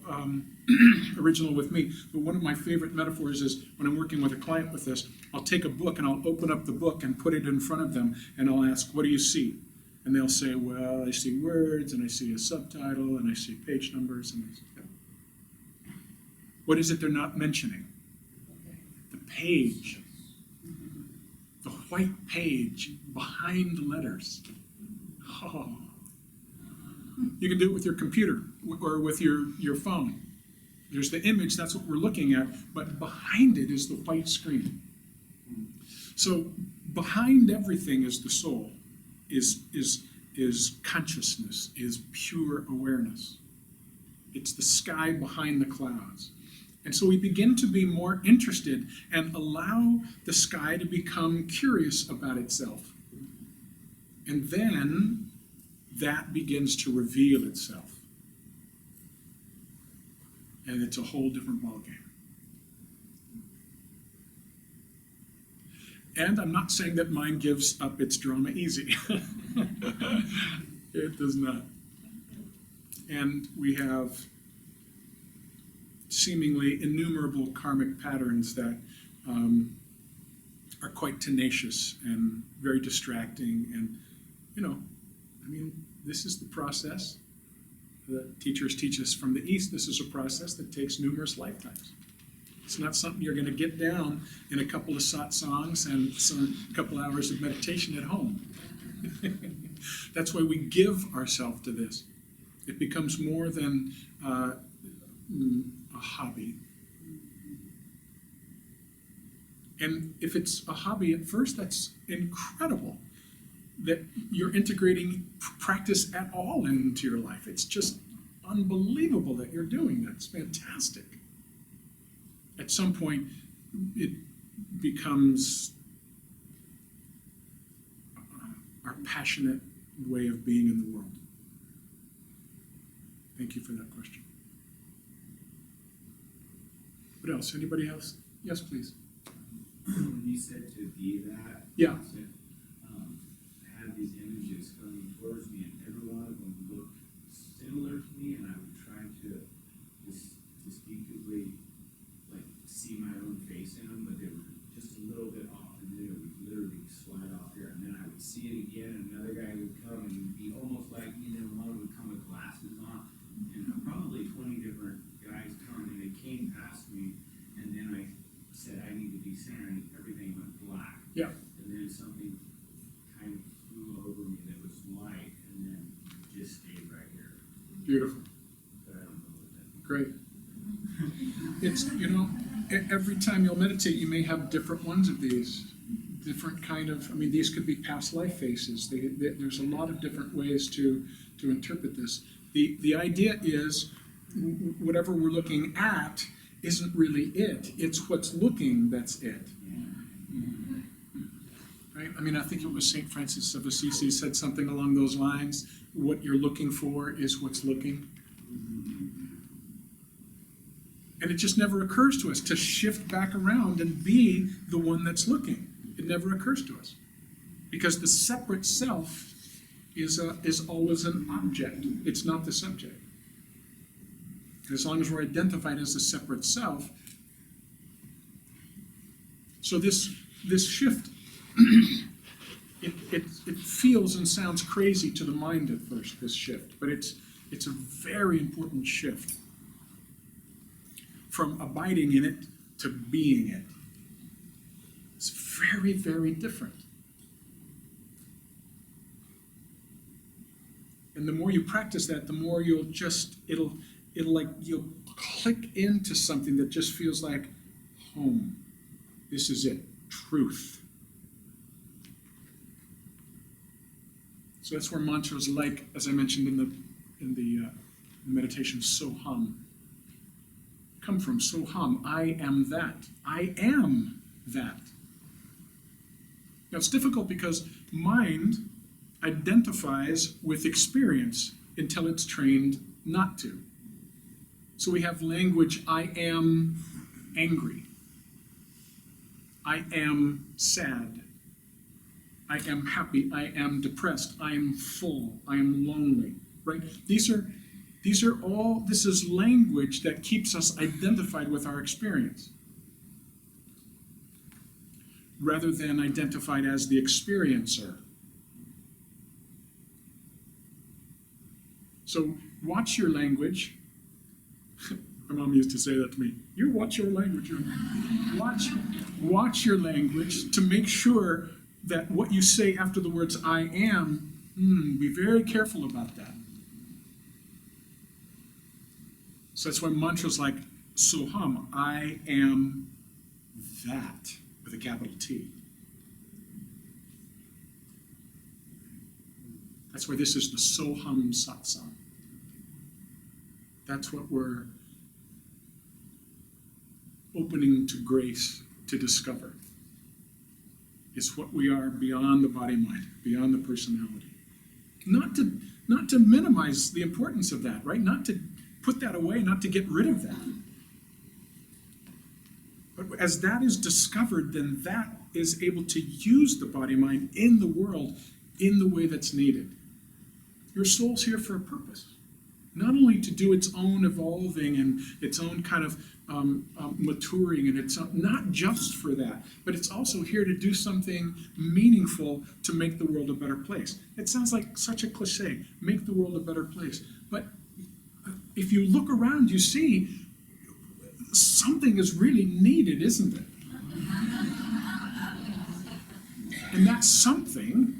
original with me, but one of my favorite metaphors is when I'm working with a client with this, I'll take a book and I'll open up the book and put it in front of them, and I'll ask, what do you see? And they'll say, well, I see words, and I see a subtitle, and I see page numbers, and I see that. What is it they're not mentioning? The page. The white page behind the letters. Oh. You can do it with your computer or with your phone. There's the image, that's what we're looking at, but behind it is the white screen. So behind everything is the soul, is consciousness, is pure awareness. It's the sky behind the clouds. And so we begin to be more interested and allow the sky to become curious about itself. And then that begins to reveal itself. And it's a whole different ballgame. And I'm not saying that mind gives up its drama easy. It does not. And we have seemingly innumerable karmic patterns that are quite tenacious and very distracting. And, this is the process. The teachers teach us from the East, this is a process that takes numerous lifetimes. It's not something you're going to get down in a couple of satsangs and a couple hours of meditation at home. That's why we give ourselves to this. It becomes more than a hobby. And if it's a hobby at first, that's incredible that you're integrating practice at all into your life. It's just unbelievable that you're doing that. It's fantastic. At some point, it becomes our passionate way of being in the world. Thank you for that question. What else? Anybody else? Yes, please. When you said to be that, Yeah. I had these images coming towards me, and every one of them looked similar to me, and I would try to distinctively see my own face in them, but they were just a little bit off, and then it would literally slide off here, and then I would see it again, and another guy would come, and it would be almost like, one would come with glasses on, and probably 20 different guys come, and they came past me, and then I said, I need to be centered, everything went black. Yeah. And then something kind of flew over me that was light, and then just stayed right here. Beautiful. But I don't know what that. Great. It's, every time you'll meditate, you may have different ones of these. Different kind of, these could be past life faces. There's a lot of different ways to interpret this. The idea is, whatever we're looking at isn't really it. It's what's looking that's it. Right? I think it was St. Francis of Assisi said something along those lines. What you're looking for is what's looking. And it just never occurs to us to shift back around and be the one that's looking. It never occurs to us. Because the separate self is always an object. It's not the subject. And as long as we're identified as the separate self, so this shift, it feels and sounds crazy to the mind at first, this shift, but it's a very important shift. From abiding in it to being it. It's very, very different. And the more you practice that, the more you'll click into something that just feels like home. This is it, truth. So that's where mantras like, as I mentioned in the meditation, Soham, come from. Soham, I am that. I am that. Now it's difficult because mind identifies with experience until it's trained not to. So we have language, I am angry. I am sad. I am happy. I am depressed. I am full. I am lonely. Right? This is language that keeps us identified with our experience, rather than identified as the experiencer. So watch your language. My mom used to say that to me. You watch your language. Watch your language to make sure that what you say after the words I am, be very careful about that. So that's why mantras like Soham, I am that, with a capital T. That's why this is the Soham Satsang. That's what we're opening to grace to discover. It's what we are beyond the body-mind, beyond the personality. Not to minimize the importance of that, right? Not to put that away, not to get rid of that. But as that is discovered, then that is able to use the body-mind in the world in the way that's needed. Your soul's here for a purpose. Not only to do its own evolving and its own kind of maturing, and it's not just for that, but it's also here to do something meaningful to make the world a better place. It sounds like such a cliche, make the world a better place. But if you look around, you see something is really needed, isn't it? And that something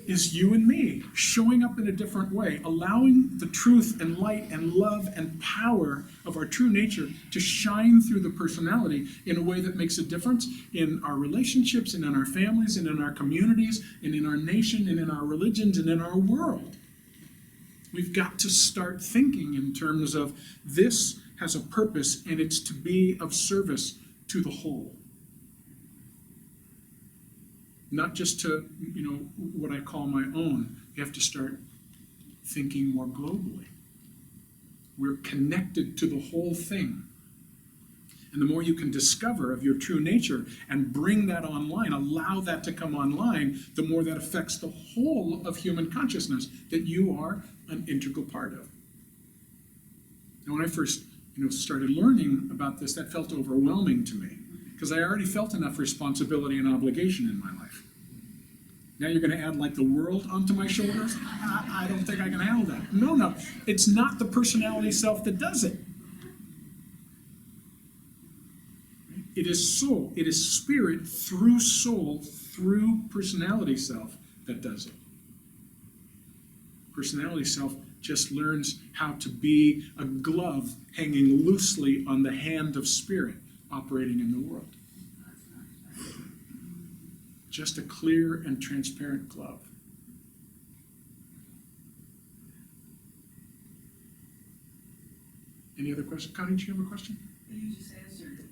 is you and me, showing up in a different way, allowing the truth and light and love and power of our true nature to shine through the personality in a way that makes a difference in our relationships and in our families and in our communities and in our nation and in our religions and in our world. We've got to start thinking in terms of this has a purpose, and it's to be of service to the whole. Not just to, what I call my own. You have to start thinking more globally. We're connected to the whole thing. And the more you can discover of your true nature and bring that online, allow that to come online, the more that affects the whole of human consciousness that you are an integral part of. And when I first started learning about this, that felt overwhelming to me, because I already felt enough responsibility and obligation in my life. Now you're going to add like the world onto my shoulders? I don't think I can handle that. No. It's not the personality self that does it. Right? it is soul, it is spirit through soul, through personality self that does it. Personality self just learns how to be a glove hanging loosely on the hand of spirit operating in the world. Just a clear and transparent glove. Any other questions? Connie, do you have a question? You just answered it.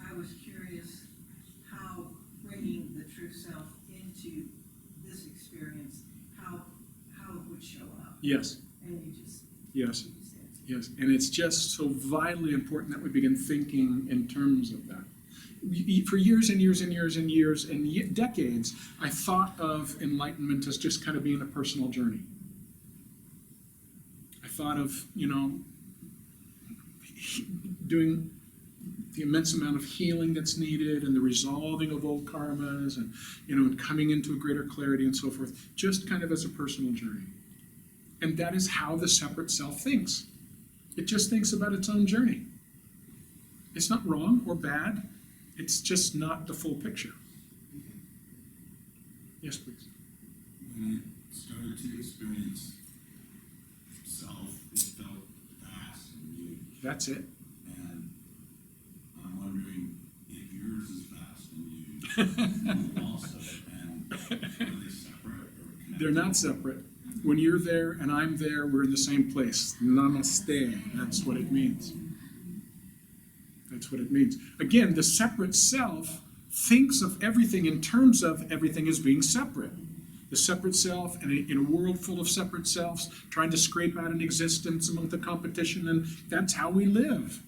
I was curious how bringing the true self into this experience, how it would show up. Yes. And you just Yes. answered. Yes, and it's just so vitally important that we begin thinking in terms of that. For years and years and years and years and decades, I thought of enlightenment as just kind of being a personal journey. I thought of, doing the immense amount of healing that's needed and the resolving of old karmas and, and coming into a greater clarity and so forth, just kind of as a personal journey. And that is how the separate self thinks. It just thinks about its own journey. It's not wrong or bad. It's just not the full picture. Yes, please. When I started to experience self, it felt vast and huge. That's it. And I'm wondering if yours is vast and huge also. And are they separate or connected? They're not separate. When you're there and I'm there, we're in the same place. Namaste. That's what it means. That's what it means. Again, the separate self thinks of everything in terms of everything as being separate. The separate self, and in a world full of separate selves, trying to scrape out an existence among the competition, and that's how we live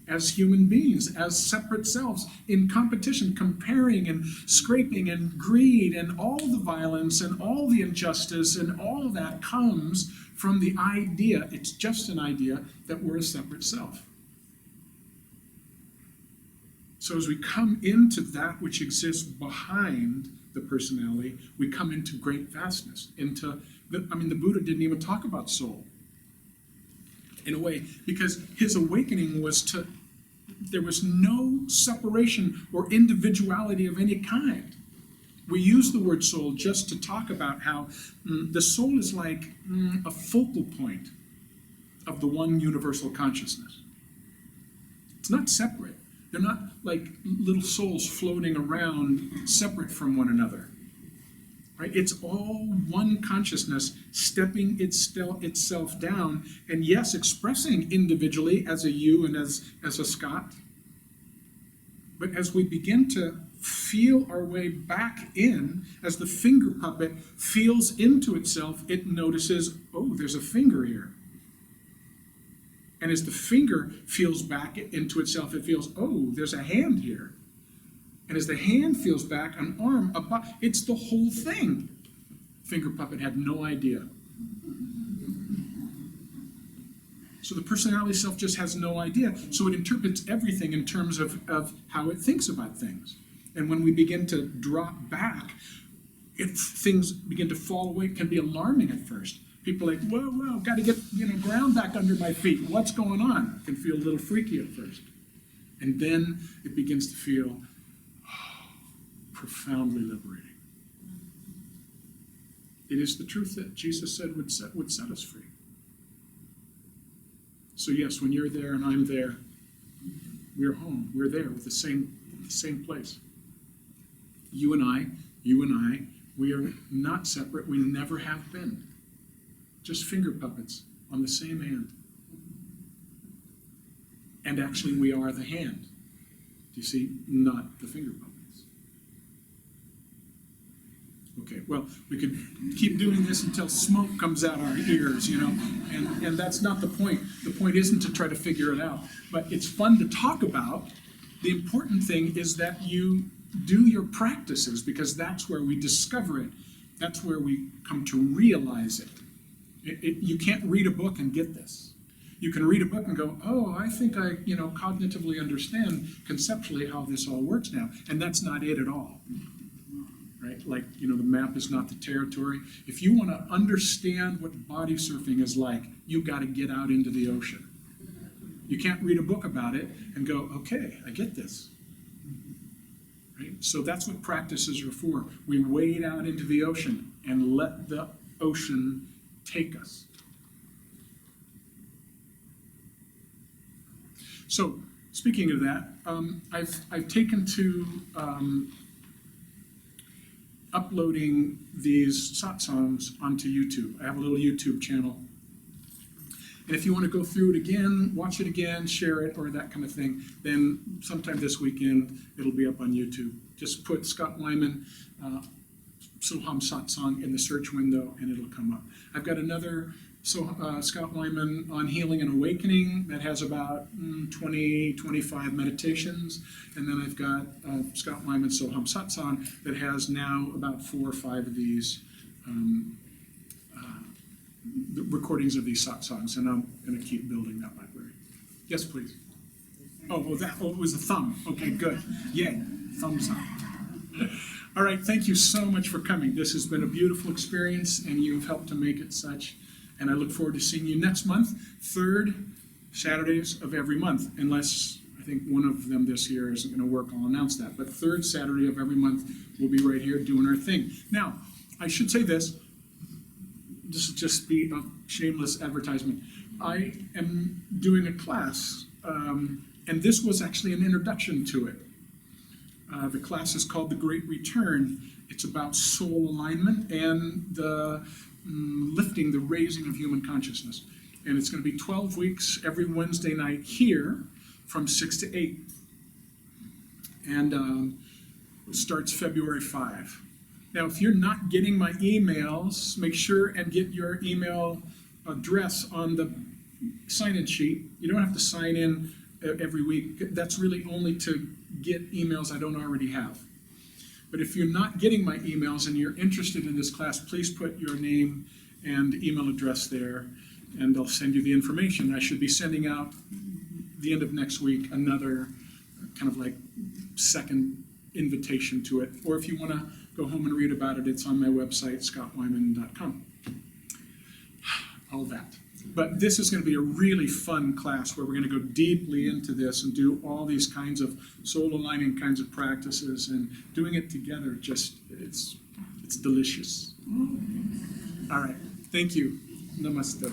as human beings, as separate selves, in competition, comparing and scraping and greed and all the violence and all the injustice and all that comes from the idea, it's just an idea, that we're a separate self. So as we come into that which exists behind the personality, we come into great vastness, the Buddha didn't even talk about soul, in a way, because his awakening was there was no separation or individuality of any kind. We use the word soul just to talk about how the soul is like a focal point of the one universal consciousness. It's not separate. They're not like little souls floating around separate from one another. Right? It's all one consciousness stepping itself down, and yes, expressing individually as a you and as a Scott. But as we begin to feel our way back in, as the finger puppet feels into itself, it notices, oh, there's a finger here. And as the finger feels back into itself, it feels, oh, there's a hand here. And as the hand feels back, an arm, it's the whole thing. Finger puppet had no idea. So the personality self just has no idea. So it interprets everything in terms of how it thinks about things. And when we begin to drop back, things begin to fall away. It can be alarming at first. People are like, whoa, got to get ground back under my feet. What's going on? It can feel a little freaky at first. And then it begins to feel profoundly liberating. It is the truth that Jesus said would set us free. So yes, when you're there and I'm there, we're home. We're there with the same place. You and I, we are not separate. We never have been. Just finger puppets on the same hand. And actually we are the hand. Do you see? Not the finger puppets. Okay, well, we could keep doing this until smoke comes out our ears, and that's not the point. The point isn't to try to figure it out, but it's fun to talk about. The important thing is that you do your practices, because that's where we discover it. That's where we come to realize it. You can't read a book and get this. You can read a book and go, oh, I think I, cognitively understand conceptually how this all works now, and that's not it at all. Right? Like, the map is not the territory. If you want to understand what body surfing is like, you got to get out into the ocean. You can't read a book about it and go, okay, I get this. Right? So that's what practices are for. We wade out into the ocean and let the ocean take us. So, speaking of that, I've taken to uploading these satsangs onto YouTube. I have a little YouTube channel. And if you want to go through it again, watch it again, share it, or that kind of thing, then sometime this weekend, it'll be up on YouTube. Just put Scott Wyman, Soham Satsang in the search window, and it'll come up. I've got another Scott Wyman on Healing and Awakening that has about 20, 25 meditations. And then I've got Scott Wyman Soham Satsang that has now about 4 or 5 of these the recordings of these satsangs, and I'm going to keep building that library. Yes, please. Oh, it was a thumb. Okay, good. Yay, thumbs up. All right, thank you so much for coming. This has been a beautiful experience, and you've helped to make it such. And I look forward to seeing you next month, 3rd Saturdays of every month, unless I think one of them this year isn't going to work. I'll announce that. But 3rd Saturday of every month, we'll be right here doing our thing. Now, I should say this. This will just be a shameless advertisement. I am doing a class, and this was actually an introduction to it. The class is called The Great Return. It's about soul alignment and the lifting, the raising of human consciousness. And it's going to be 12 weeks every Wednesday night here from 6 to 8. And it starts February 5. Now, if you're not getting my emails, make sure and get your email address on the sign-in sheet. You don't have to sign in every week. That's really only to get emails I don't already have. But if you're not getting my emails and you're interested in this class, please put your name and email address there, and I'll send you the information. I should be sending out the end of next week another kind of like second invitation to it. Or if you want to go home and read about it, it's on my website, scottwyman.com. All that. But this is going to be a really fun class where we're going to go deeply into this and do all these kinds of soul aligning kinds of practices, and doing it together, just, it's delicious. All right. Thank you. Namaste.